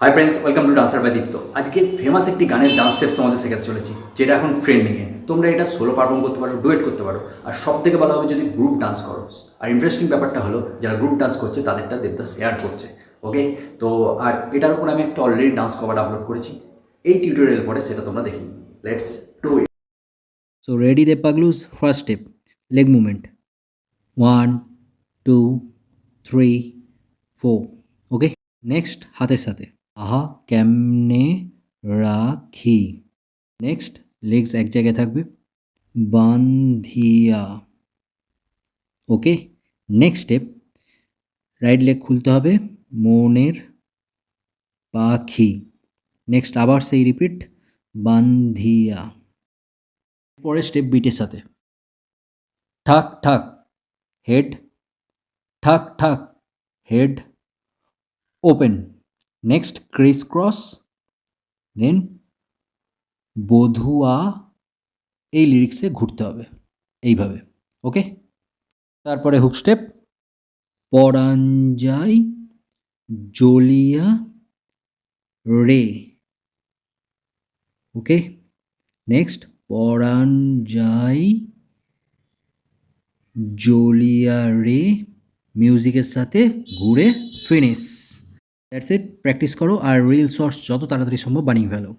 High friends, welcome to dancer by Dipto. আজকে famous একটি গানের ডান্স স্টেপস তোমাদের শেখাতে চলেছি, যেটা এখন ট্রেন্ডিংয়ে। তোমরা এটা সোলো পারফর্ম করতে পারো, ডুয়েট করতে পারো, আর সব থেকে ভালো হবে যদি গ্রুপ ডান্স করো। আর ইন্টারেস্টিং ব্যাপারটা হলো, যারা গ্রুপ ডান্স করছে তাদেরটা দেবদা শেয়ার করছে। ওকে, তো আর এটার উপর আমি একটা অলরেডি ডান্স কভার আপলোড করেছি, এই টিউটোরিয়াল পরে সেটা তোমরা দেখি। Let's do it. So ready the Paglu's first step, leg movement. 1, 2, 3, 4. Okay. Next হাতের সাথে আহা কেমনে রাখি। নেক্সট লেগস এক জায়গায় থাকবে বান্ধিয়া। ওকে, নেক্সট স্টেপ রাইট লেগ খুলতে হবে মনের পাখি। নেক্সট আবার সেই রিপিট বান্ধিয়া। পরের স্টেপ বিটের সাথে ঠাক ঠাক হেড, ঠাক ঠাক head open. Next criss cross, then বধুয়া, এই লিরিক্সে ঘুরতে হবে এইভাবে। ওকে, তারপরে হুক স্টেপ পরাঞ্জাই জলিয়া রে। ওকে, নেক্সট পরাঞ্জাই জলিয়া রে মিউজিকের সাথে ঘুরে ফিনিশ। That's it. প্র্যাকটিস করো আর রিল শর্টস যত তাড়াতাড়ি সম্ভব বানিয়ে ফেলো।